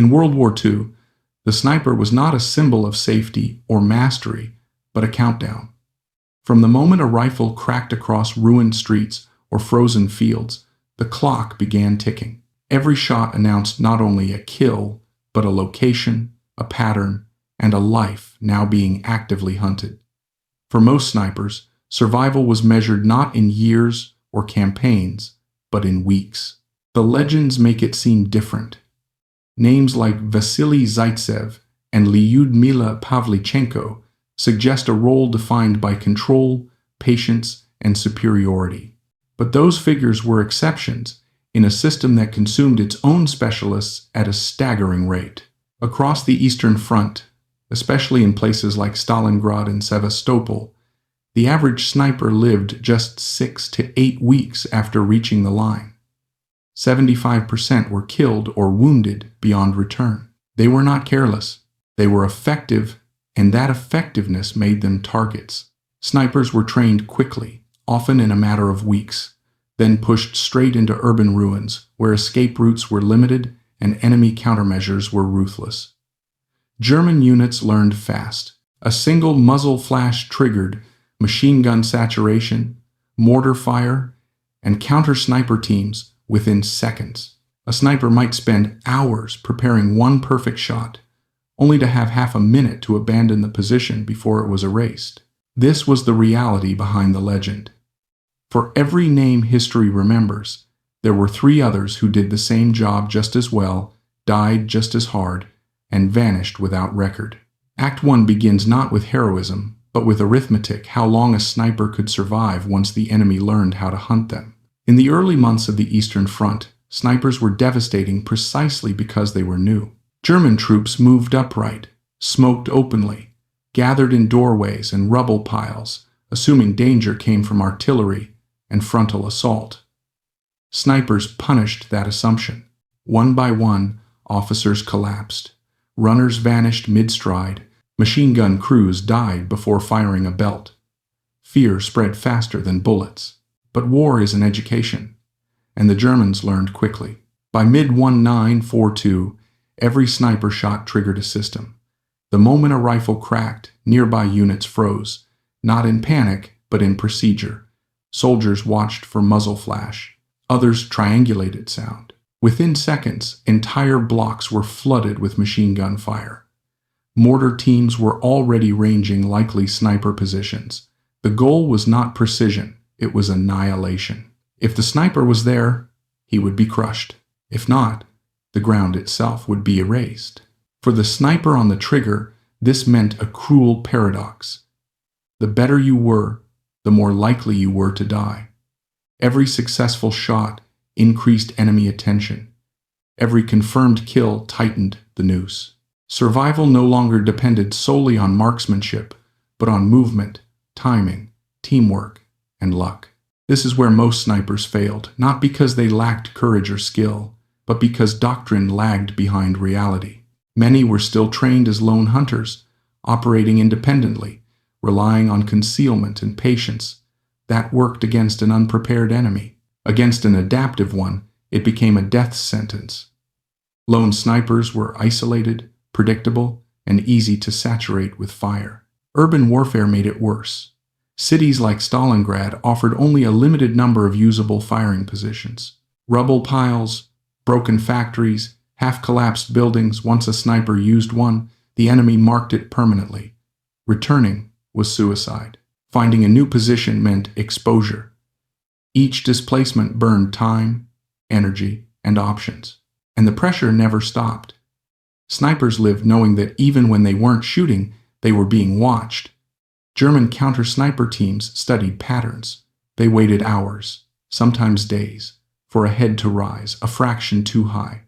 In World War II, the sniper was not a symbol of safety or mastery, but a countdown. From the moment a rifle cracked across ruined streets or frozen fields, the clock began ticking. Every shot announced not only a kill, but a location, a pattern, and a life now being actively hunted. For most snipers, survival was measured not in years or campaigns, but in weeks. The legends make it seem different. Names like Vasily Zaitsev and Lyudmila Pavlichenko suggest a role defined by control, patience, and superiority. But those figures were exceptions in a system that consumed its own specialists at a staggering rate. Across the Eastern Front, especially in places like Stalingrad and Sevastopol, the average sniper lived just 6 to 8 weeks after reaching the line. 75% were killed or wounded beyond return. They were not careless. They were effective, and that effectiveness made them targets. Snipers were trained quickly, often in a matter of weeks, then pushed straight into urban ruins where escape routes were limited and enemy countermeasures were ruthless. German units learned fast. A single muzzle flash triggered machine gun saturation, mortar fire, and counter-sniper teams within seconds. A sniper might spend hours preparing one perfect shot, only to have half a minute to abandon the position before it was erased. This was the reality behind the legend. For every name history remembers, there were 3 others who did the same job just as well, died just as hard, and vanished without record. Act 1 begins not with heroism, but with arithmetic, how long a sniper could survive once the enemy learned how to hunt them. In the early months of the Eastern Front, snipers were devastating precisely because they were new. German troops moved upright, smoked openly, gathered in doorways and rubble piles, assuming danger came from artillery and frontal assault. Snipers punished that assumption. One by one, officers collapsed. Runners vanished mid-stride. Machine gun crews died before firing a belt. Fear spread faster than bullets. But war is an education, and the Germans learned quickly. By mid-1942, every sniper shot triggered a system. The moment a rifle cracked, nearby units froze, not in panic, but in procedure. Soldiers watched for muzzle flash. Others triangulated sound. Within seconds, entire blocks were flooded with machine gun fire. Mortar teams were already ranging likely sniper positions. The goal was not precision, it was annihilation. If the sniper was there, he would be crushed. If not, the ground itself would be erased. For the sniper on the trigger, this meant a cruel paradox. The better you were, the more likely you were to die. Every successful shot increased enemy attention. Every confirmed kill tightened the noose. Survival no longer depended solely on marksmanship, but on movement, timing, teamwork, and luck. This is where most snipers failed, not because they lacked courage or skill, but because doctrine lagged behind reality. Many were still trained as lone hunters, operating independently, relying on concealment and patience. That worked against an unprepared enemy. Against an adaptive one, it became a death sentence. Lone snipers were isolated, predictable, and easy to saturate with fire. Urban warfare made it worse. Cities like Stalingrad offered only a limited number of usable firing positions. Rubble piles, broken factories, half-collapsed buildings. Once a sniper used one, the enemy marked it permanently. Returning was suicide. Finding a new position meant exposure. Each displacement burned time, energy, and options. And the pressure never stopped. Snipers lived knowing that even when they weren't shooting, they were being watched. German counter-sniper teams studied patterns. They waited hours, sometimes days, for a head to rise a fraction too high,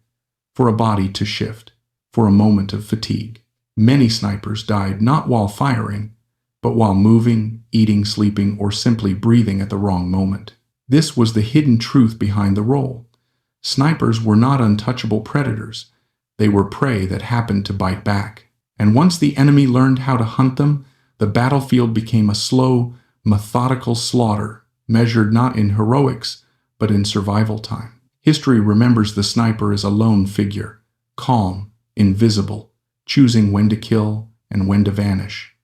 for a body to shift, for a moment of fatigue. Many snipers died not while firing, but while moving, eating, sleeping, or simply breathing at the wrong moment. This was the hidden truth behind the role. Snipers were not untouchable predators. They were prey that happened to bite back. And once the enemy learned how to hunt them, the battlefield became a slow, methodical slaughter, measured not in heroics, but in survival time. History remembers the sniper as a lone figure, calm, invisible, choosing when to kill and when to vanish.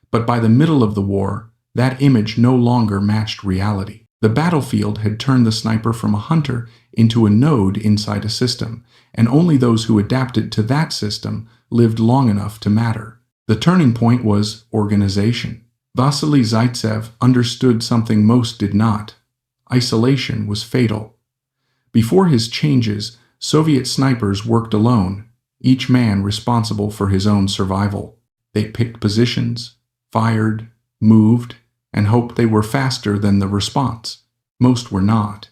But by the middle of the war, that image no longer matched reality. The battlefield had turned the sniper from a hunter into a node inside a system, and only those who adapted to that system lived long enough to matter. The turning point was organization. Vasily Zaitsev understood something most did not. Isolation was fatal. Before his changes, Soviet snipers worked alone, each man responsible for his own survival. They picked positions, fired, moved, and hoped they were faster than the response. Most were not.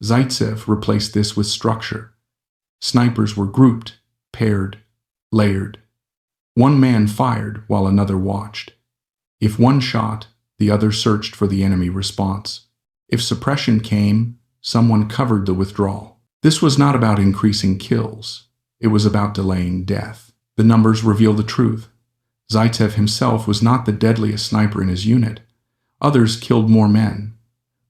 Zaitsev replaced this with structure. Snipers were grouped, paired, layered. One man fired while another watched. If one shot, the other searched for the enemy response. If suppression came, someone covered the withdrawal. This was not about increasing kills. It was about delaying death. The numbers reveal the truth. Zaitsev himself was not the deadliest sniper in his unit. Others killed more men.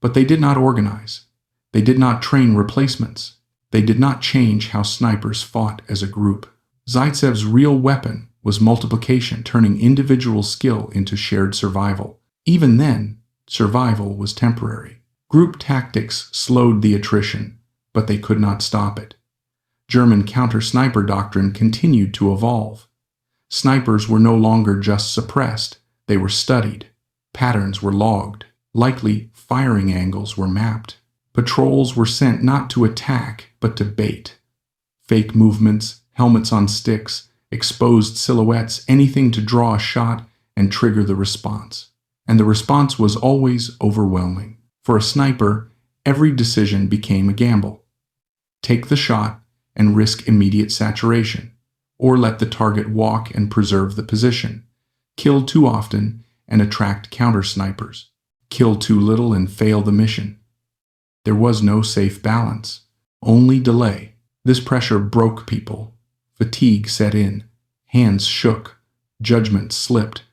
But they did not organize. They did not train replacements. They did not change how snipers fought as a group. Zaitsev's real weapon was multiplication, turning individual skill into shared survival. Even then, survival was temporary. Group tactics slowed the attrition, but they could not stop it. German counter-sniper doctrine continued to evolve. Snipers were no longer just suppressed, they were studied. Patterns were logged. Likely firing angles were mapped. Patrols were sent not to attack, but to bait. Fake movements, helmets on sticks, exposed silhouettes, anything to draw a shot and trigger the response. And the response was always overwhelming. For a sniper, every decision became a gamble. Take the shot and risk immediate saturation, or let the target walk and preserve the position. Kill too often and attract counter-snipers. Kill too little and fail the mission. There was no safe balance, only delay. This pressure broke people. Fatigue set in. Hands shook. Judgment slipped.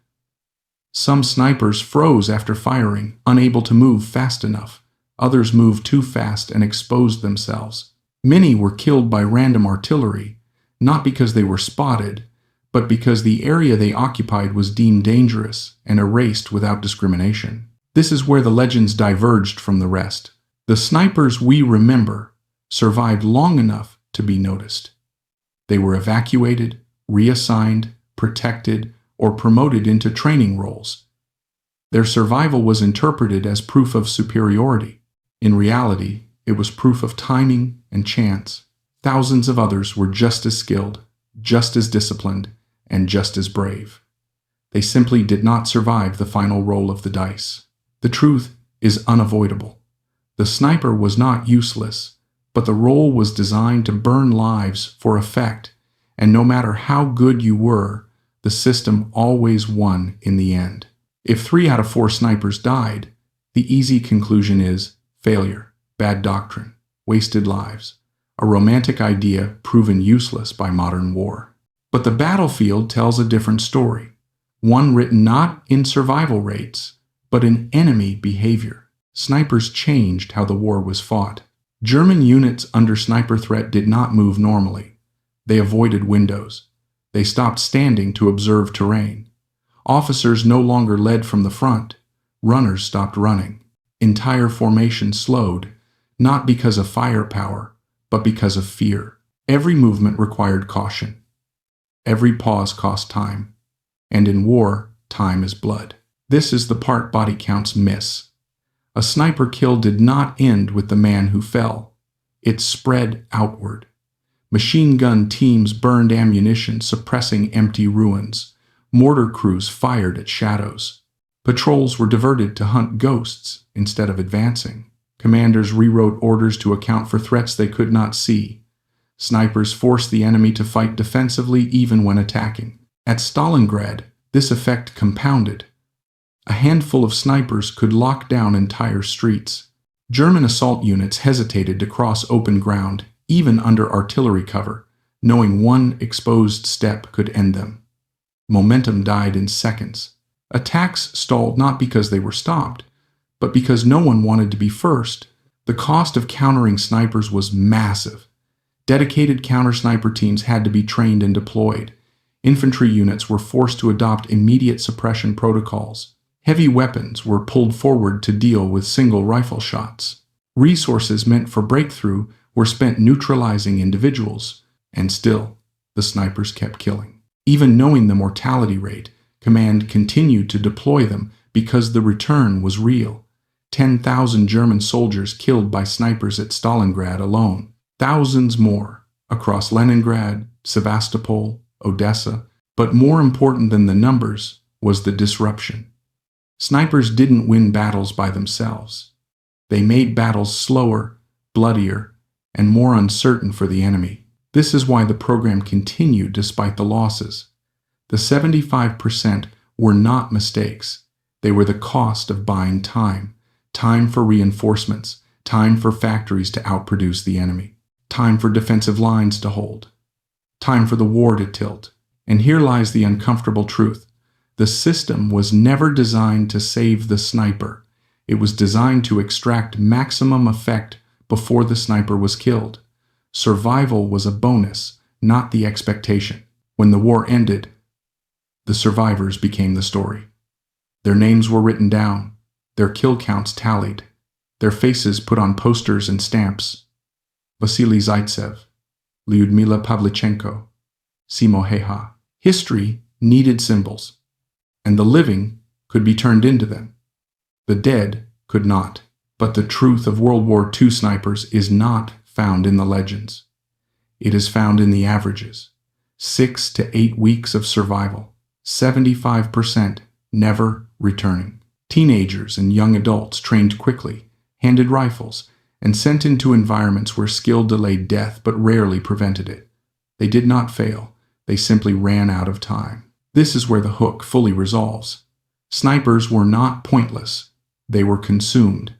Some snipers froze after firing, unable to move fast enough. Others moved too fast and exposed themselves. Many were killed by random artillery, not because they were spotted, but because the area they occupied was deemed dangerous and erased without discrimination. This is where the legends diverged from the rest. The snipers we remember survived long enough to be noticed. They were evacuated, reassigned, protected, or promoted into training roles. Their survival was interpreted as proof of superiority. In reality, it was proof of timing and chance. Thousands of others were just as skilled, just as disciplined, and just as brave. They simply did not survive the final roll of the dice. The truth is unavoidable. The sniper was not useless, but the role was designed to burn lives for effect, and no matter how good you were, the system always won in the end. If 3 out of 4 snipers died, the easy conclusion is failure, bad doctrine, wasted lives, a romantic idea proven useless by modern war. But the battlefield tells a different story, one written not in survival rates, but in enemy behavior. Snipers changed how the war was fought. German units under sniper threat did not move normally. They avoided windows. They stopped standing to observe terrain. Officers no longer led from the front. Runners stopped running. Entire formations slowed, not because of firepower, but because of fear. Every movement required caution. Every pause cost time. And in war, time is blood. This is the part body counts miss. A sniper kill did not end with the man who fell. It spread outward. Machine gun teams burned ammunition, suppressing empty ruins. Mortar crews fired at shadows. Patrols were diverted to hunt ghosts instead of advancing. Commanders rewrote orders to account for threats they could not see. Snipers forced the enemy to fight defensively even when attacking. At Stalingrad, this effect compounded. A handful of snipers could lock down entire streets. German assault units hesitated to cross open ground, even under artillery cover, knowing one exposed step could end them. Momentum died in seconds. Attacks stalled not because they were stopped, but because no one wanted to be first. The cost of countering snipers was massive. Dedicated counter-sniper teams had to be trained and deployed. Infantry units were forced to adopt immediate suppression protocols. Heavy weapons were pulled forward to deal with single rifle shots. Resources meant for breakthrough were spent neutralizing individuals, and still, the snipers kept killing. Even knowing the mortality rate, command continued to deploy them because the return was real. 10,000 German soldiers killed by snipers at Stalingrad alone. Thousands more across Leningrad, Sevastopol, Odessa. But more important than the numbers was the disruption. Snipers didn't win battles by themselves. They made battles slower, bloodier, and more uncertain for the enemy. This is why the program continued despite the losses. The 75% were not mistakes. They were the cost of buying time. Time for reinforcements. Time for factories to outproduce the enemy. Time for defensive lines to hold. Time for the war to tilt. And here lies the uncomfortable truth. The system was never designed to save the sniper. It was designed to extract maximum effect before the sniper was killed. Survival was a bonus, not the expectation. When the war ended, the survivors became the story. Their names were written down, their kill counts tallied, their faces put on posters and stamps. Vasily Zaitsev, Lyudmila Pavlichenko, Simo Heha. History needed symbols, and the living could be turned into them. The dead could not. But the truth of World War II snipers is not found in the legends. It is found in the averages. 6 to 8 weeks of survival. 75% never returning. Teenagers and young adults trained quickly, handed rifles, and sent into environments where skill delayed death but rarely prevented it. They did not fail. They simply ran out of time. This is where the hook fully resolves. Snipers were not pointless. They were consumed.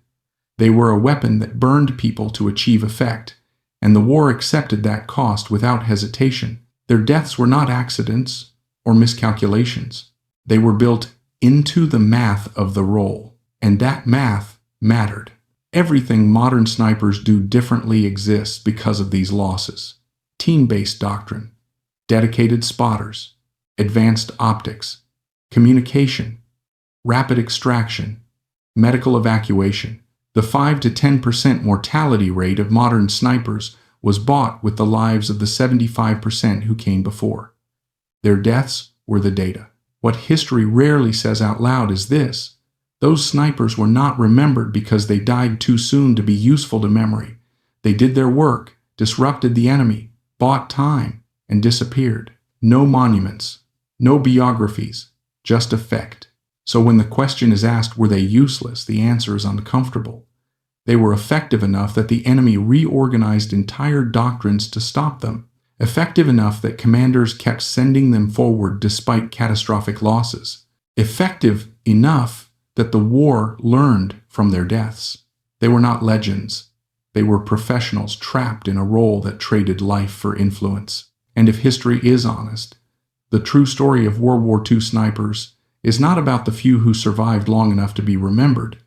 They were a weapon that burned people to achieve effect, and the war accepted that cost without hesitation. Their deaths were not accidents or miscalculations. They were built into the math of the role, and that math mattered. Everything modern snipers do differently exists because of these losses. Team-based doctrine, dedicated spotters, advanced optics, communication, rapid extraction, medical evacuation. The 5 to 10% mortality rate of modern snipers was bought with the lives of the 75% who came before. Their deaths were the data. What history rarely says out loud is this: those snipers were not remembered because they died too soon to be useful to memory. They did their work, disrupted the enemy, bought time, and disappeared. No monuments, no biographies, just effect. So when the question is asked, were they useless, the answer is uncomfortable. They were effective enough that the enemy reorganized entire doctrines to stop them. Effective enough that commanders kept sending them forward despite catastrophic losses. Effective enough that the war learned from their deaths. They were not legends. They were professionals trapped in a role that traded life for influence. And if history is honest, the true story of World War II snipers is not about the few who survived long enough to be remembered,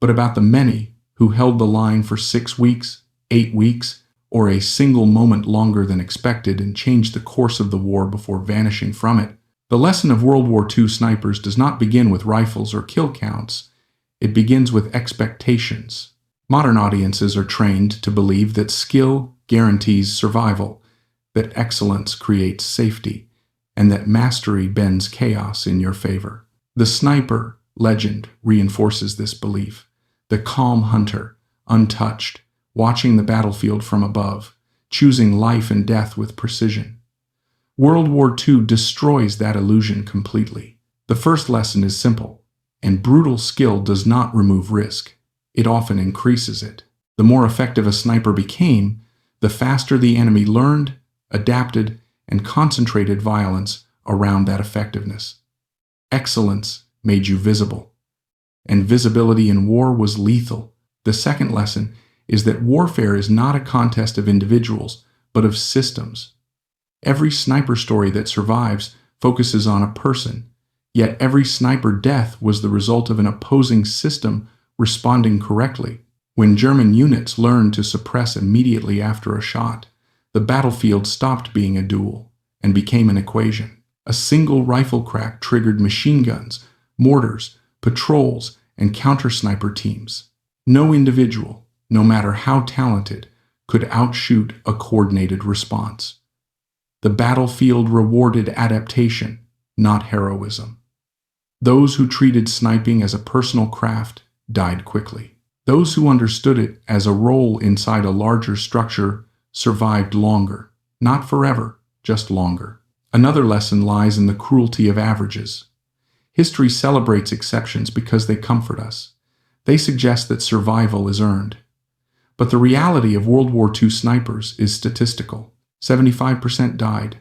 but about the many who held the line for 6 weeks, 8 weeks, or a single moment longer than expected and changed the course of the war before vanishing from it. The lesson of World War II snipers does not begin with rifles or kill counts. It begins with expectations. Modern audiences are trained to believe that skill guarantees survival, that excellence creates safety, and that mastery bends chaos in your favor. The sniper legend reinforces this belief. The calm hunter, untouched, watching the battlefield from above, choosing life and death with precision. World War II destroys that illusion completely. The first lesson is simple, and brutal skill does not remove risk. It often increases it. The more effective a sniper became, the faster the enemy learned, adapted, and concentrated violence around that effectiveness. Excellence made you visible, and visibility in war was lethal. The second lesson is that warfare is not a contest of individuals, but of systems. Every sniper story that survives focuses on a person, yet every sniper death was the result of an opposing system responding correctly. When German units learned to suppress immediately after a shot, The battlefield stopped being a duel and became an equation. A single rifle crack triggered machine guns, mortars, patrols, and counter-sniper teams. No individual, no matter how talented, could outshoot a coordinated response. The battlefield rewarded adaptation, not heroism. Those who treated sniping as a personal craft died quickly. Those who understood it as a role inside a larger structure survived longer, not forever, just longer. Another lesson lies in the cruelty of averages. History celebrates exceptions because they comfort us. They suggest that survival is earned. But the reality of World War II snipers is statistical. 75% died.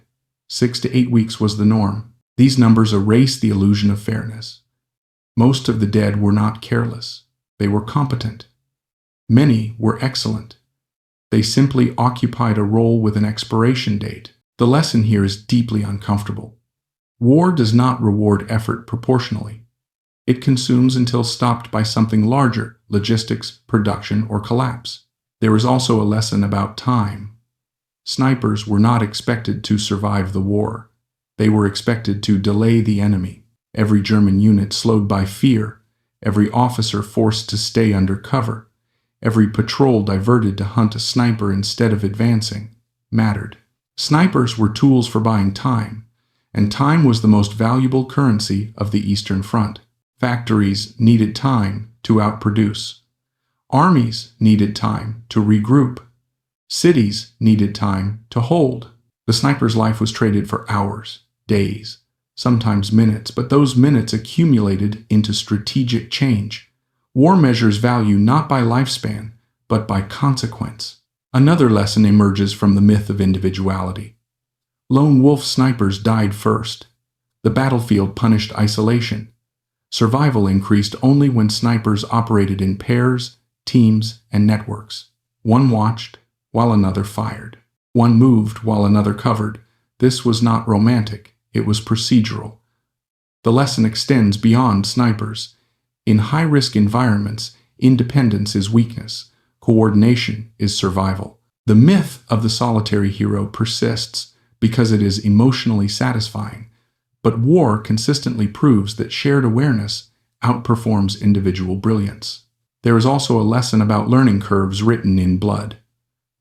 6 to 8 weeks was the norm. These numbers erase the illusion of fairness. Most of the dead were not careless. They were competent. Many were excellent. They simply occupied a role with an expiration date. The lesson here is deeply uncomfortable. War does not reward effort proportionally. It consumes until stopped by something larger, logistics, production, or collapse. There is also a lesson about time. Snipers were not expected to survive the war. They were expected to delay the enemy. Every German unit slowed by fear, every officer forced to stay under cover, every patrol diverted to hunt a sniper instead of advancing, mattered. Snipers were tools for buying time, and time was the most valuable currency of the Eastern Front. Factories needed time to outproduce. Armies needed time to regroup. Cities needed time to hold. The sniper's life was traded for hours, days, sometimes minutes, but those minutes accumulated into strategic change. War measures value not by lifespan, but by consequence. Another lesson emerges from the myth of individuality. Lone wolf snipers died first. The battlefield punished isolation. Survival increased only when snipers operated in pairs, teams, and networks. One watched, while another fired. One moved while another covered. This was not romantic, it was procedural. The lesson extends beyond snipers. In high-risk environments, independence is weakness. Coordination is survival. The myth of the solitary hero persists because it is emotionally satisfying, but war consistently proves that shared awareness outperforms individual brilliance. There is also a lesson about learning curves written in blood.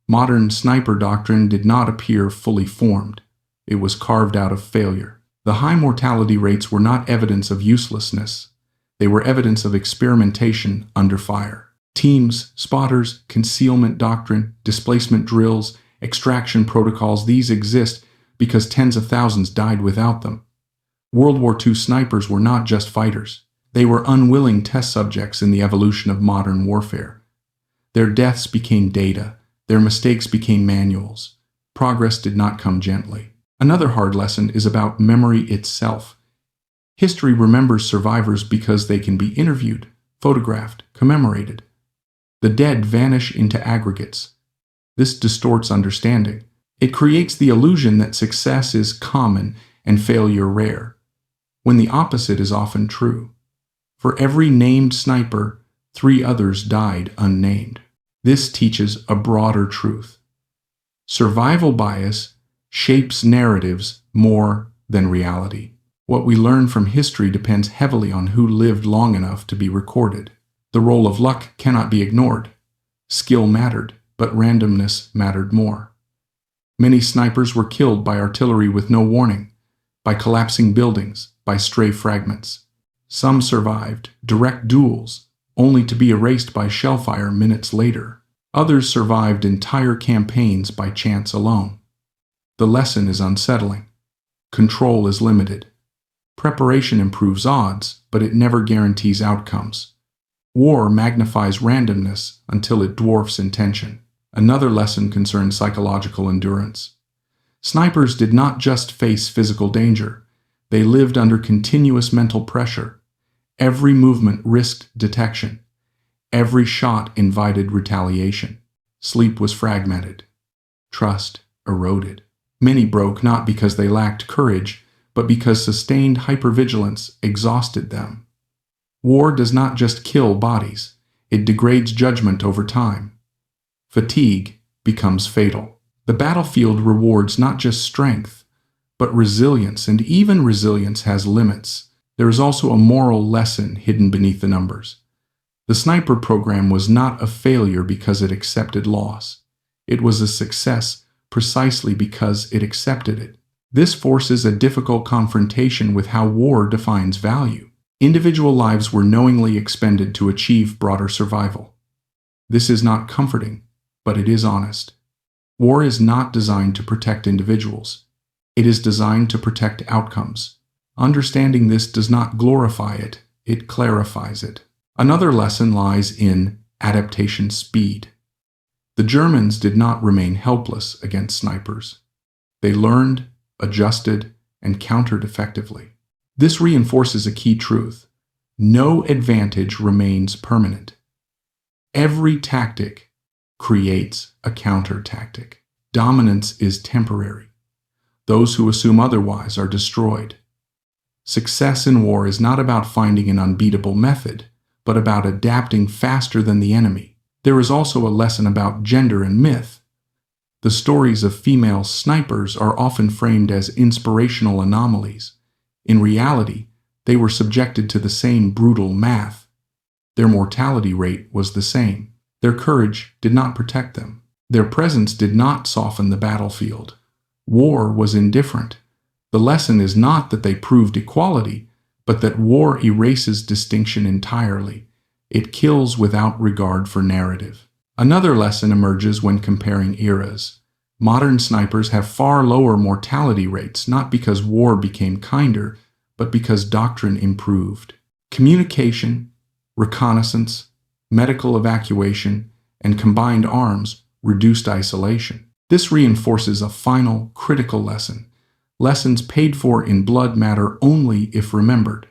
Modern sniper doctrine did not appear fully formed. It was carved out of failure. The high mortality rates were not evidence of uselessness. They were evidence of experimentation under fire. Teams, spotters, concealment doctrine, displacement drills, extraction protocols, these exist because tens of thousands died without them. World War II snipers were not just fighters. They were unwilling test subjects in the evolution of modern warfare. Their deaths became data. Their mistakes became manuals. Progress did not come gently. Another hard lesson is about memory itself. History remembers survivors because they can be interviewed, photographed, commemorated. The dead vanish into aggregates. This distorts understanding. It creates the illusion that success is common and failure rare, when the opposite is often true. For every named sniper, 3 others died unnamed. This teaches a broader truth. Survival bias shapes narratives more than reality. What we learn from history depends heavily on who lived long enough to be recorded. The role of luck cannot be ignored. Skill mattered, but randomness mattered more. Many snipers were killed by artillery with no warning, by collapsing buildings, by stray fragments. Some survived direct duels, only to be erased by shellfire minutes later. Others survived entire campaigns by chance alone. The lesson is unsettling. Control is limited. Preparation improves odds, but it never guarantees outcomes. War magnifies randomness until it dwarfs intention. Another lesson concerns psychological endurance. Snipers did not just face physical danger. They lived under continuous mental pressure. Every movement risked detection. Every shot invited retaliation. Sleep was fragmented. Trust eroded. Many broke not because they lacked courage, but because sustained hypervigilance exhausted them. War does not just kill bodies, it degrades judgment over time. Fatigue becomes fatal. The battlefield rewards not just strength, but resilience, and even resilience has limits. There is also a moral lesson hidden beneath the numbers. The sniper program was not a failure because it accepted loss. It was a success precisely because it accepted it. This forces a difficult confrontation with how war defines value. Individual lives were knowingly expended to achieve broader survival. This is not comforting, but it is honest. War is not designed to protect individuals. It is designed to protect outcomes. Understanding this does not glorify it, it clarifies it. Another lesson lies in adaptation speed. The Germans did not remain helpless against snipers. They learned, adjusted, and countered effectively. This reinforces a key truth. No advantage remains permanent. Every tactic creates a counter-tactic. Dominance is temporary. Those who assume otherwise are destroyed. Success in war is not about finding an unbeatable method, but about adapting faster than the enemy. There is also a lesson about gender and myth. The stories of female snipers are often framed as inspirational anomalies. In reality, they were subjected to the same brutal math. Their mortality rate was the same. Their courage did not protect them. Their presence did not soften the battlefield. War was indifferent. The lesson is not that they proved equality, but that war erases distinction entirely. It kills without regard for narrative. Another lesson emerges when comparing eras. Modern snipers have far lower mortality rates, not because war became kinder, but because doctrine improved. Communication, reconnaissance, medical evacuation, and combined arms reduced isolation. This reinforces a final, critical lesson. Lessons paid for in blood matter only if remembered.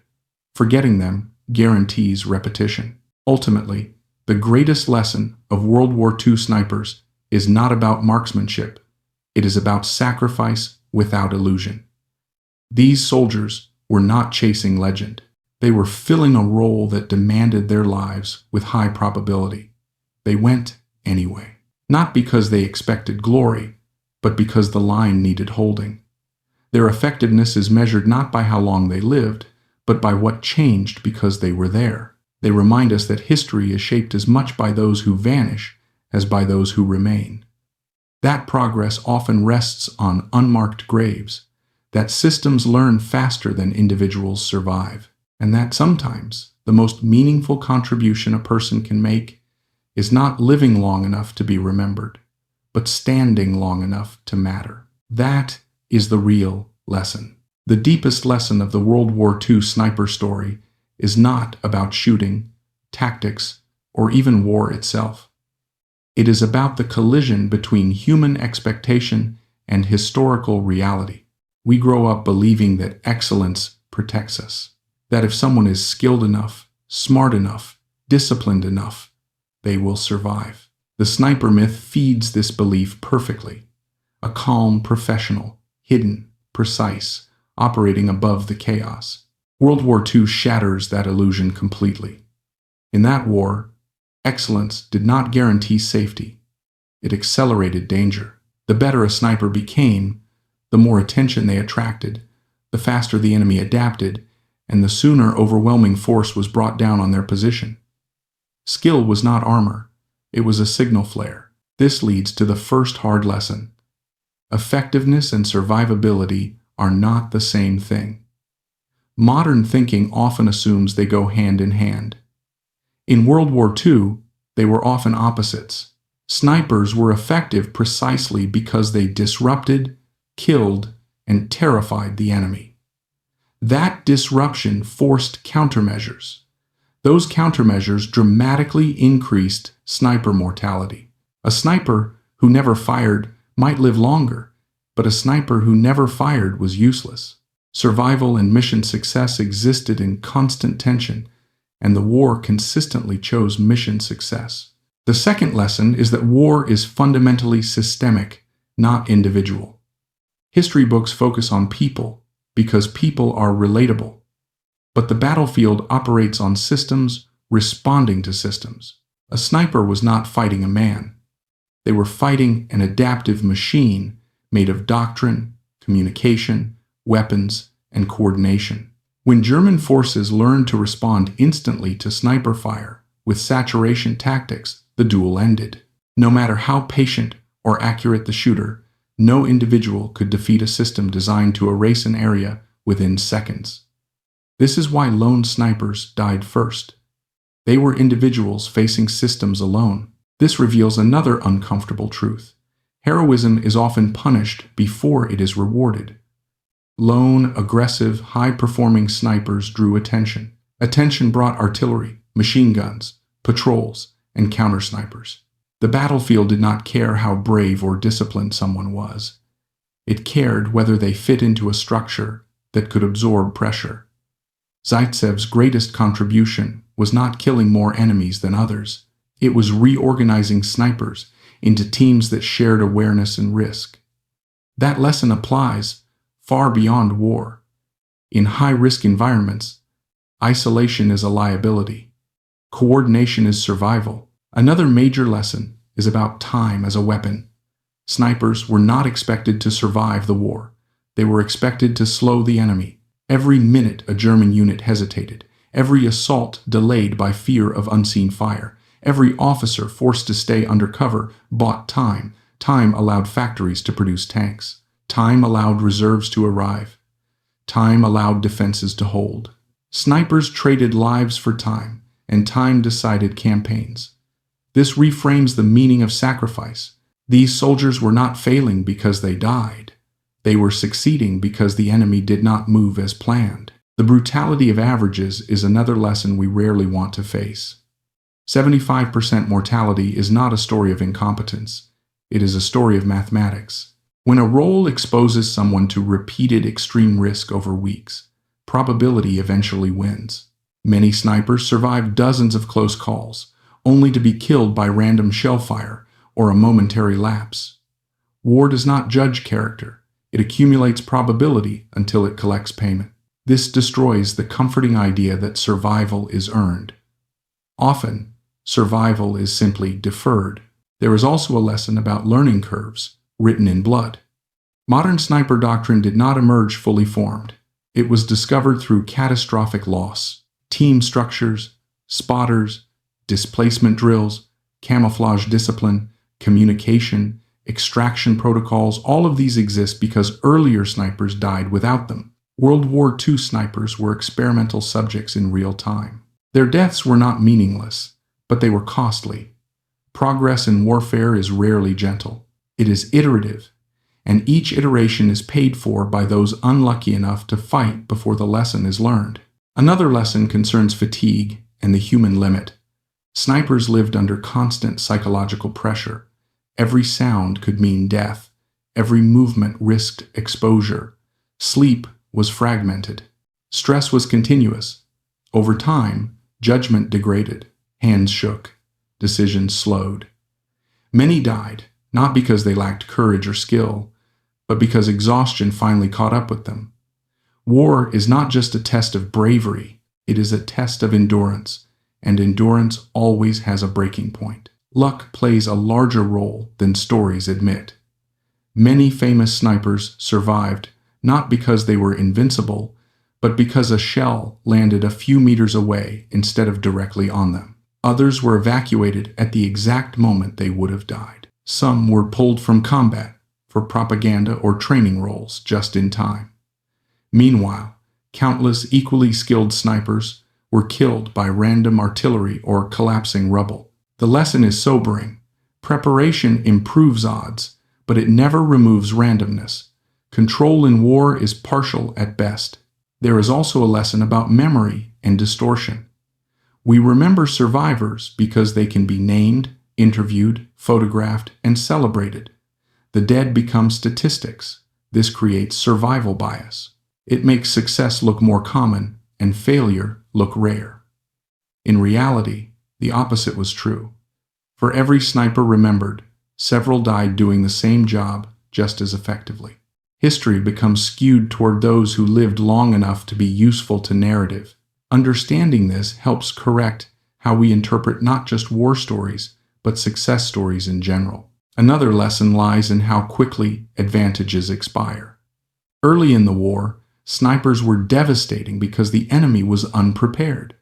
Forgetting them guarantees repetition. Ultimately, the greatest lesson of World War II snipers is not about marksmanship. It is about sacrifice without illusion. These soldiers were not chasing legend. They were filling a role that demanded their lives with high probability. They went anyway, not because they expected glory, but because the line needed holding. Their effectiveness is measured not by how long they lived, but by what changed because they were there. They remind us that history is shaped as much by those who vanish as by those who remain. That progress often rests on unmarked graves, that systems learn faster than individuals survive, and that sometimes the most meaningful contribution a person can make is not living long enough to be remembered, but standing long enough to matter. That is the real lesson. The deepest lesson of the World War II sniper story is not about shooting, tactics, or even war itself. It is about the collision between human expectation and historical reality. We grow up believing that excellence protects us, that if someone is skilled enough, smart enough, disciplined enough, they will survive. The sniper myth feeds this belief perfectly. A calm professional, hidden, precise, operating above the chaos. World War II shatters that illusion completely. In that war, excellence did not guarantee safety. It accelerated danger. The better a sniper became, the more attention they attracted, the faster the enemy adapted, and the sooner overwhelming force was brought down on their position. Skill was not armor. It was a signal flare. This leads to the first hard lesson. Effectiveness and survivability are not the same thing. Modern thinking often assumes they go hand in hand. In World War II, they were often opposites. Snipers were effective precisely because they disrupted, killed, and terrified the enemy. That disruption forced countermeasures. Those countermeasures dramatically increased sniper mortality. A sniper who never fired might live longer, but a sniper who never fired was useless. Survival and mission success existed in constant tension, and the war consistently chose mission success. The second lesson is that war is fundamentally systemic, not individual. History books focus on people because people are relatable, but the battlefield operates on systems responding to systems. A sniper was not fighting a man. They were fighting an adaptive machine made of doctrine, communication, weapons, and coordination. When German forces learned to respond instantly to sniper fire with saturation tactics, the duel ended. No matter how patient or accurate the shooter, no individual could defeat a system designed to erase an area within seconds. This is why lone snipers died first. They were individuals facing systems alone. This reveals another uncomfortable truth. Heroism is often punished before it is rewarded. Lone, aggressive, high-performing snipers drew attention. Attention brought artillery, machine guns, patrols, and counter-snipers. The battlefield did not care how brave or disciplined someone was. It cared whether they fit into a structure that could absorb pressure. Zaitsev's greatest contribution was not killing more enemies than others. It was reorganizing snipers into teams that shared awareness and risk. That lesson applies far beyond war. In high-risk environments, isolation is a liability. Coordination is survival. Another major lesson is about time as a weapon. Snipers were not expected to survive the war. They were expected to slow the enemy. Every minute a German unit hesitated. Every assault delayed by fear of unseen fire. Every officer forced to stay under cover bought time. Time allowed factories to produce tanks. Time allowed reserves to arrive. Time allowed defenses to hold. Snipers traded lives for time, and time decided campaigns. This reframes the meaning of sacrifice. These soldiers were not failing because they died. They were succeeding because the enemy did not move as planned. The brutality of averages is another lesson we rarely want to face. 75% mortality is not a story of incompetence. It is a story of mathematics. When a role exposes someone to repeated extreme risk over weeks, probability eventually wins. Many snipers survived dozens of close calls, only to be killed by random shellfire or a momentary lapse. War does not judge character. It accumulates probability until it collects payment. This destroys the comforting idea that survival is earned. Often, survival is simply deferred. There is also a lesson about learning curves, written in blood. Modern sniper doctrine did not emerge fully formed. It was discovered through catastrophic loss. Team structures, spotters, displacement drills, camouflage discipline, communication, extraction protocols, all of these exist because earlier snipers died without them. World War II snipers were experimental subjects in real time. Their deaths were not meaningless, but they were costly. Progress in warfare is rarely gentle. It is iterative, and each iteration is paid for by those unlucky enough to fight before the lesson is learned. Another lesson concerns fatigue and the human limit. Snipers lived under constant psychological pressure. Every sound could mean death. Every movement risked exposure. Sleep was fragmented. Stress was continuous. Over time, judgment degraded. Hands shook. Decisions slowed. Many died, not because they lacked courage or skill, but because exhaustion finally caught up with them. War is not just a test of bravery, it is a test of endurance, and endurance always has a breaking point. Luck plays a larger role than stories admit. Many famous snipers survived not because they were invincible, but because a shell landed a few meters away instead of directly on them. Others were evacuated at the exact moment they would have died. Some were pulled from combat for propaganda or training roles just in time. Meanwhile, countless equally skilled snipers were killed by random artillery or collapsing rubble. The lesson is sobering. Preparation improves odds, but it never removes randomness. Control in war is partial at best. There is also a lesson about memory and distortion. We remember survivors because they can be named, interviewed, photographed, and celebrated. The dead become statistics. This creates survival bias. It makes success look more common and failure look rare. In reality, the opposite was true. For every sniper remembered, several died doing the same job just as effectively. History becomes skewed toward those who lived long enough to be useful to narrative. Understanding this helps correct how we interpret not just war stories, but success stories in general. Another lesson lies in how quickly advantages expire. Early in the war, snipers were devastating because the enemy was unprepared.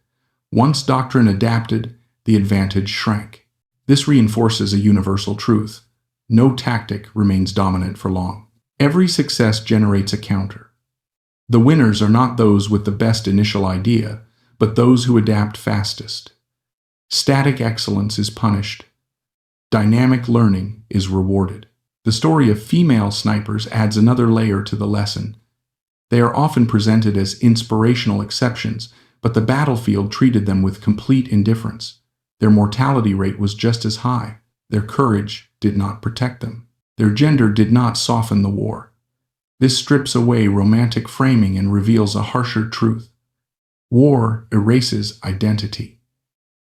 Once doctrine adapted, the advantage shrank. This reinforces a universal truth. No tactic remains dominant for long. Every success generates a counter. The winners are not those with the best initial idea, but those who adapt fastest. Static excellence is punished. Dynamic learning is rewarded. The story of female snipers adds another layer to the lesson. They are often presented as inspirational exceptions, but the battlefield treated them with complete indifference. Their mortality rate was just as high. Their courage did not protect them. Their gender did not soften the war. This strips away romantic framing and reveals a harsher truth. War erases identity.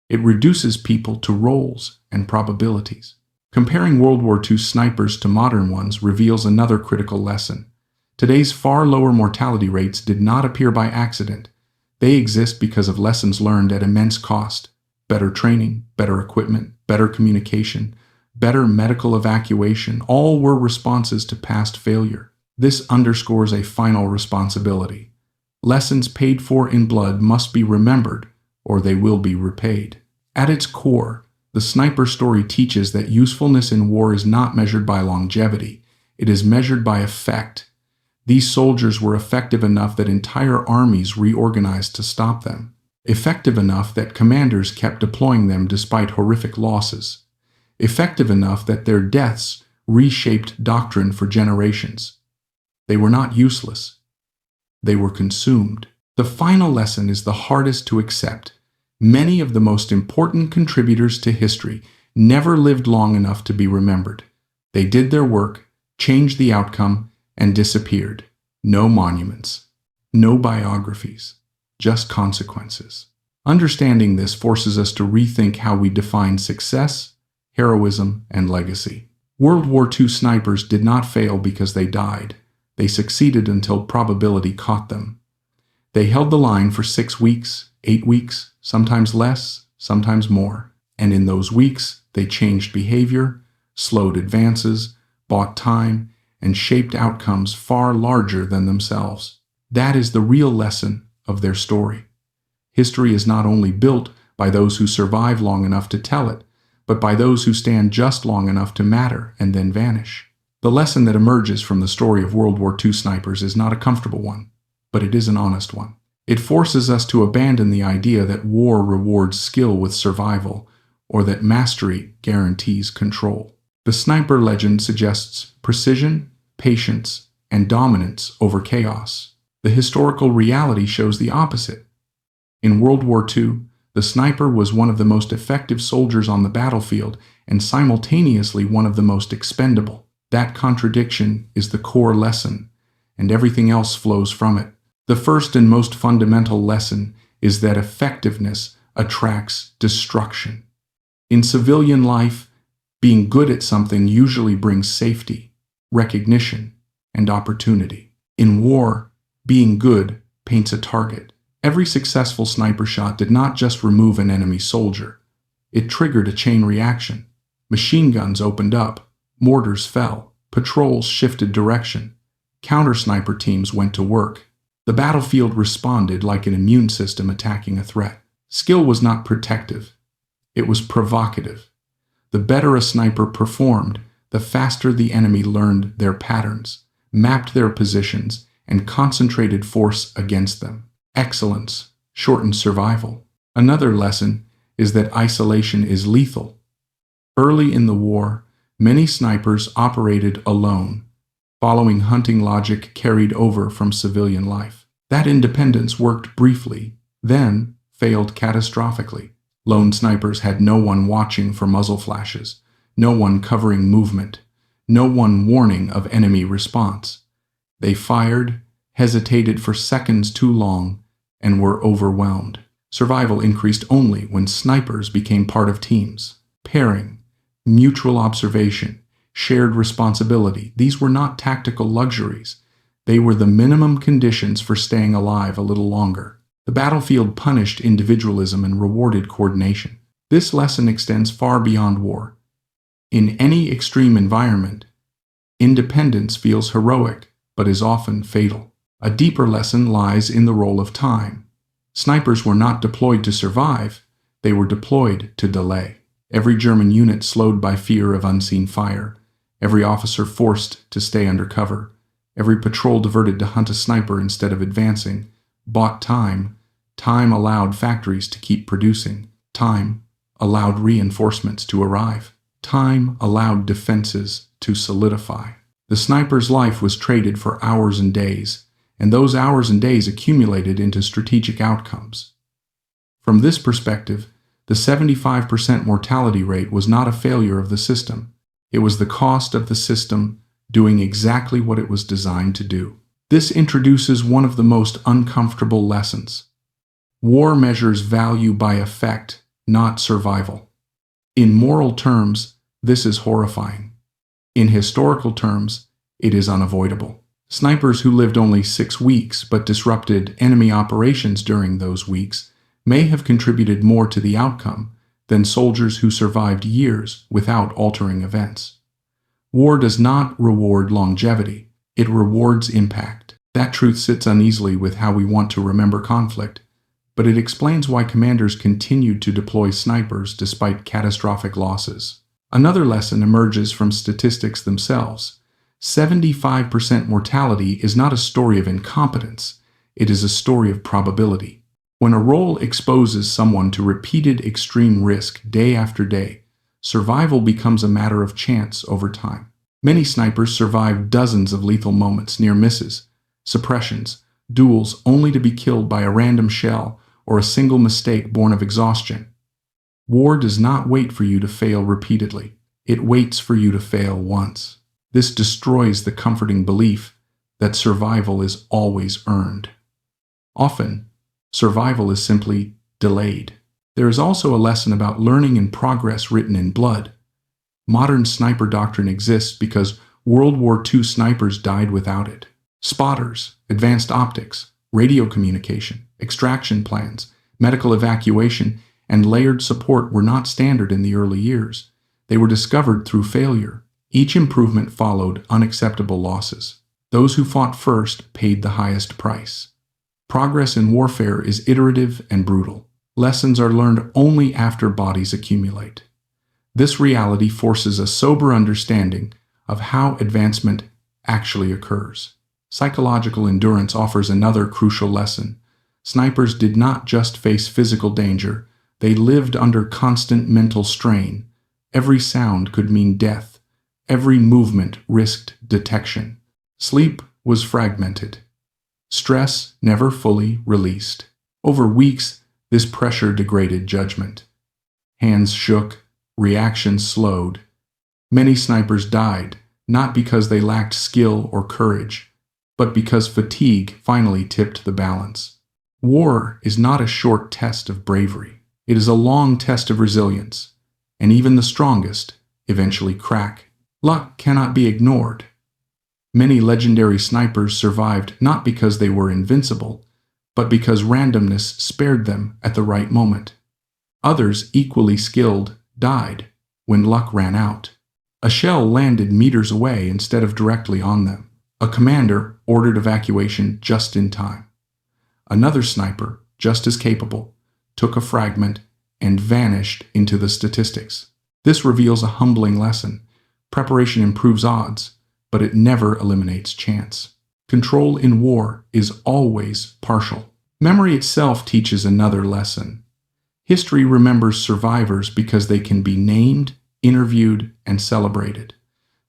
It reduces people to roles and probabilities. Comparing World War II snipers to modern ones reveals another critical lesson. Today's far lower mortality rates did not appear by accident. They exist because of lessons learned at immense cost. Better training, better equipment, better communication, better medical evacuation, all were responses to past failure. This underscores a final responsibility. Lessons paid for in blood must be remembered, or they will be repaid. At its core, the sniper story teaches that usefulness in war is not measured by longevity. It is measured by effect. These soldiers were effective enough that entire armies reorganized to stop them. Effective enough that commanders kept deploying them despite horrific losses. Effective enough that their deaths reshaped doctrine for generations. They were not useless. They were consumed. The final lesson is the hardest to accept. Many of the most important contributors to history never lived long enough to be remembered. They did their work, changed the outcome, and disappeared. No monuments. No biographies. Just consequences. Understanding this forces us to rethink how we define success, heroism, and legacy. World War II snipers did not fail because they died. They succeeded until probability caught them. They held the line for 6 weeks, 8 weeks, sometimes less, sometimes more. And in those weeks, they changed behavior, slowed advances, bought time, and shaped outcomes far larger than themselves. That is the real lesson of their story. History is not only built by those who survive long enough to tell it, but by those who stand just long enough to matter and then vanish. The lesson that emerges from the story of World War II snipers is not a comfortable one, but it is an honest one. It forces us to abandon the idea that war rewards skill with survival, or that mastery guarantees control. The sniper legend suggests precision, patience, and dominance over chaos. The historical reality shows the opposite. In World War II, the sniper was one of the most effective soldiers on the battlefield and simultaneously one of the most expendable. That contradiction is the core lesson, and everything else flows from it. The first and most fundamental lesson is that effectiveness attracts destruction. In civilian life, being good at something usually brings safety, recognition, and opportunity. In war, being good paints a target. Every successful sniper shot did not just remove an enemy soldier. It triggered a chain reaction. Machine guns opened up, mortars fell, patrols shifted direction, counter-sniper teams went to work. The battlefield responded like an immune system attacking a threat. Skill was not protective. It was provocative. The better a sniper performed, the faster the enemy learned their patterns, mapped their positions, and concentrated force against them. Excellence shortened survival. Another lesson is that isolation is lethal. Early in the war, many snipers operated alone, following hunting logic carried over from civilian life. That independence worked briefly, then failed catastrophically. Lone snipers had no one watching for muzzle flashes, no one covering movement, no one warning of enemy response. They fired, hesitated for seconds too long, and were overwhelmed. Survival increased only when snipers became part of teams. Pairing, mutual observation, shared responsibility. These were not tactical luxuries. They were the minimum conditions for staying alive a little longer. The battlefield punished individualism and rewarded coordination. This lesson extends far beyond war. In any extreme environment, independence feels heroic, but is often fatal. A deeper lesson lies in the role of time. Snipers were not deployed to survive, they were deployed to delay. Every German unit slowed by fear of unseen fire, every officer forced to stay under cover, every patrol diverted to hunt a sniper instead of advancing, bought time. Time allowed factories to keep producing. Time allowed reinforcements to arrive. Time allowed defenses to solidify. The sniper's life was traded for hours and days, and those hours and days accumulated into strategic outcomes. From this perspective, the 75% mortality rate was not a failure of the system. It was the cost of the system doing exactly what it was designed to do. This introduces one of the most uncomfortable lessons. War measures value by effect, not survival. In moral terms, this is horrifying. In historical terms, it is unavoidable. Snipers who lived only 6 weeks but disrupted enemy operations during those weeks may have contributed more to the outcome than soldiers who survived years without altering events. War does not reward longevity, it rewards impact. That truth sits uneasily with how we want to remember conflict, but it explains why commanders continued to deploy snipers despite catastrophic losses. Another lesson emerges from statistics themselves. 75% mortality is not a story of incompetence, it is a story of probability. When a role exposes someone to repeated extreme risk day after day, survival becomes a matter of chance over time. Many snipers survive dozens of lethal moments, near misses, suppressions, duels only to be killed by a random shell or a single mistake born of exhaustion. War does not wait for you to fail repeatedly. It waits for you to fail once. This destroys the comforting belief that survival is always earned. Often, survival is simply delayed. There is also a lesson about learning and progress written in blood. Modern sniper doctrine exists because World War II snipers died without it. Spotters, advanced optics, radio communication, extraction plans, medical evacuation, and layered support were not standard in the early years. They were discovered through failure. Each improvement followed unacceptable losses. Those who fought first paid the highest price. Progress in warfare is iterative and brutal. Lessons are learned only after bodies accumulate. This reality forces a sober understanding of how advancement actually occurs. Psychological endurance offers another crucial lesson. Snipers did not just face physical danger, they lived under constant mental strain. Every sound could mean death. Every movement risked detection. Sleep was fragmented. Stress never fully released. Over weeks, this pressure degraded judgment. Hands shook, reactions slowed. Many snipers died, not because they lacked skill or courage, but because fatigue finally tipped the balance. War is not a short test of bravery. It is a long test of resilience, and even the strongest eventually crack. Luck cannot be ignored. Many legendary snipers survived not because they were invincible, but because randomness spared them at the right moment. Others, equally skilled, died when luck ran out. A shell landed meters away instead of directly on them. A commander ordered evacuation just in time. Another sniper, just as capable, took a fragment and vanished into the statistics. This reveals a humbling lesson. Preparation improves odds, but it never eliminates chance. Control in war is always partial. Memory itself teaches another lesson. History remembers survivors because they can be named, interviewed, and celebrated.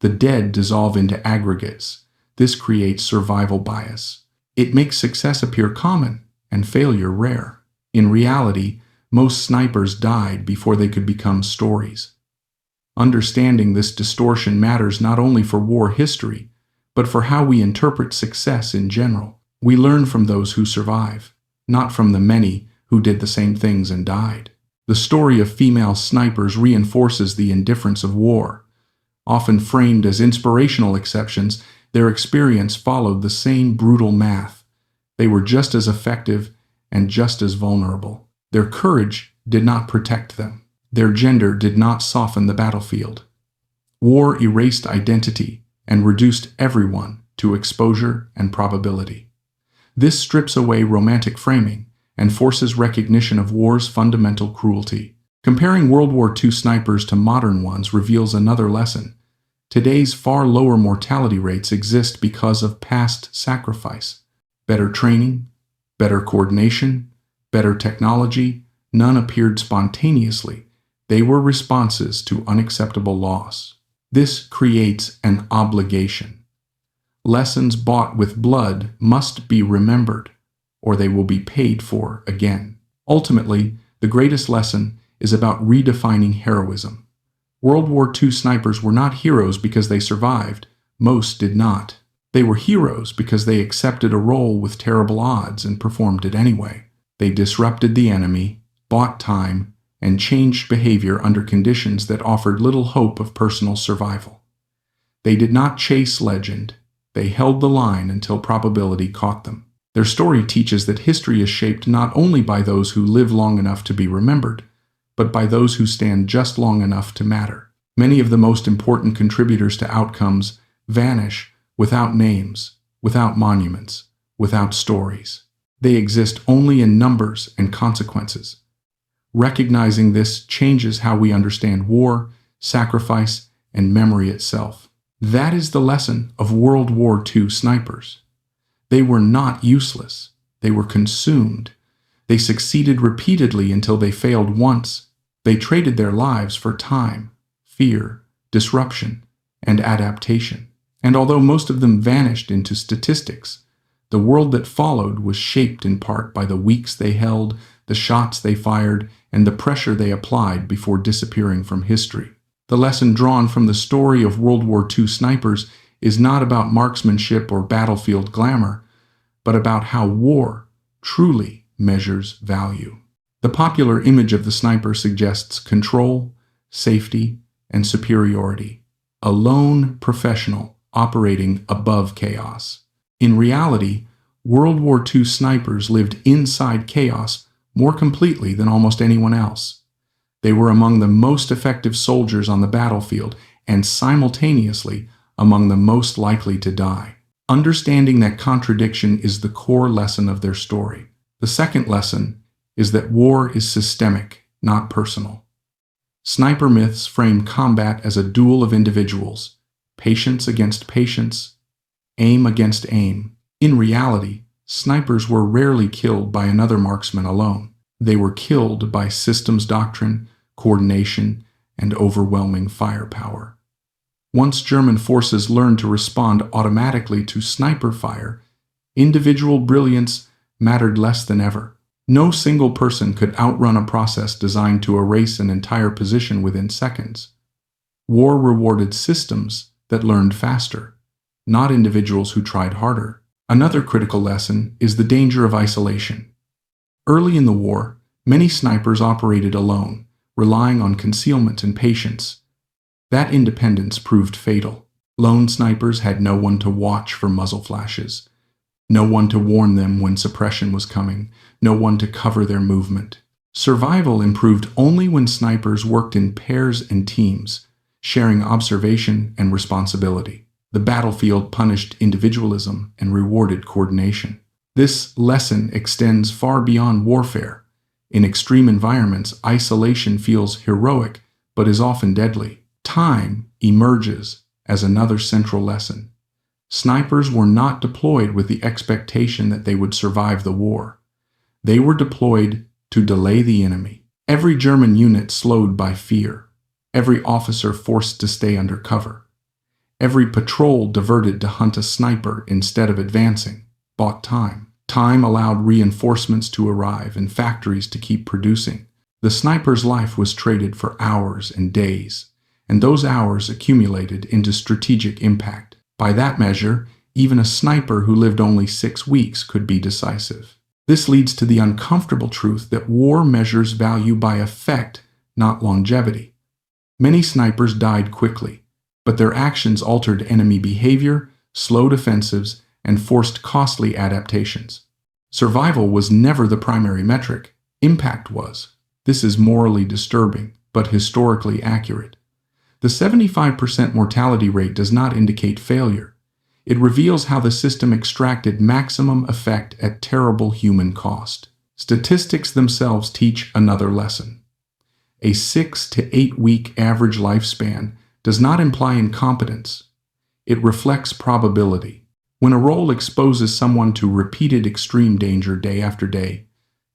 The dead dissolve into aggregates. This creates survival bias. It makes success appear common and failure rare. In reality, most snipers died before they could become stories. Understanding this distortion matters not only for war history, but for how we interpret success in general. We learn from those who survive, not from the many who did the same things and died. The story of female snipers reinforces the indifference of war. Often framed as inspirational exceptions, their experience followed the same brutal math. They were just as effective and just as vulnerable. Their courage did not protect them. Their gender did not soften the battlefield. War erased identity and reduced everyone to exposure and probability. This strips away romantic framing and forces recognition of war's fundamental cruelty. Comparing World War II snipers to modern ones reveals another lesson. Today's far lower mortality rates exist because of past sacrifice. Better training, better coordination, better technology, none appeared spontaneously. They were responses to unacceptable loss. This creates an obligation. Lessons bought with blood must be remembered, or they will be paid for again. Ultimately, the greatest lesson is about redefining heroism. World War II snipers were not heroes because they survived. Most did not. They were heroes because they accepted a role with terrible odds and performed it anyway. They disrupted the enemy, bought time, and changed behavior under conditions that offered little hope of personal survival. They did not chase legend. They held the line until probability caught them. Their story teaches that history is shaped not only by those who live long enough to be remembered, but by those who stand just long enough to matter. Many of the most important contributors to outcomes vanish without names, without monuments, without stories. They exist only in numbers and consequences. Recognizing this changes how we understand war, sacrifice, and memory itself. That is the lesson of World War II snipers. They were not useless. They were consumed. They succeeded repeatedly until they failed once. They traded their lives for time, fear, disruption, and adaptation. And although most of them vanished into statistics, the world that followed was shaped in part by the weeks they held, the shots they fired, and the pressure they applied before disappearing from history. The lesson drawn from the story of World War II snipers is not about marksmanship or battlefield glamour, but about how war truly measures value. The popular image of the sniper suggests control, safety, and superiority. A lone professional operating above chaos. In reality, World War II snipers lived inside chaos more completely than almost anyone else. They were among the most effective soldiers on the battlefield and simultaneously among the most likely to die. Understanding that contradiction is the core lesson of their story. The second lesson is that war is systemic, not personal. Sniper myths frame combat as a duel of individuals, patience against patience, aim against aim. In reality, snipers were rarely killed by another marksman alone. They were killed by systems doctrine, coordination, and overwhelming firepower. Once German forces learned to respond automatically to sniper fire, individual brilliance mattered less than ever. No single person could outrun a process designed to erase an entire position within seconds. War rewarded systems that learned faster, not individuals who tried harder. Another critical lesson is the danger of isolation. Early in the war, many snipers operated alone, relying on concealment and patience. That independence proved fatal. Lone snipers had no one to watch for muzzle flashes, no one to warn them when suppression was coming, no one to cover their movement. Survival improved only when snipers worked in pairs and teams, sharing observation and responsibility. The battlefield punished individualism and rewarded coordination. This lesson extends far beyond warfare. In extreme environments, isolation feels heroic, but is often deadly. Time emerges as another central lesson. Snipers were not deployed with the expectation that they would survive the war. They were deployed to delay the enemy. Every German unit slowed by fear. Every officer forced to stay under cover. Every patrol diverted to hunt a sniper instead of advancing, bought time. Time allowed reinforcements to arrive and factories to keep producing. The sniper's life was traded for hours and days, and those hours accumulated into strategic impact. By that measure, even a sniper who lived only 6 weeks could be decisive. This leads to the uncomfortable truth that war measures value by effect, not longevity. Many snipers died quickly, but their actions altered enemy behavior, slowed offensives, and forced costly adaptations. Survival was never the primary metric, impact was. This is morally disturbing, but historically accurate. The 75% mortality rate does not indicate failure. It reveals how the system extracted maximum effect at terrible human cost. Statistics themselves teach another lesson. A 6 to 8 week average lifespan does not imply incompetence. It reflects probability. When a role exposes someone to repeated extreme danger day after day,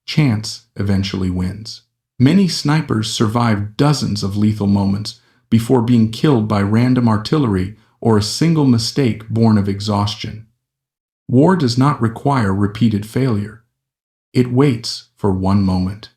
chance eventually wins. Many snipers survive dozens of lethal moments before being killed by random artillery or a single mistake born of exhaustion. War does not require repeated failure. It waits for one moment.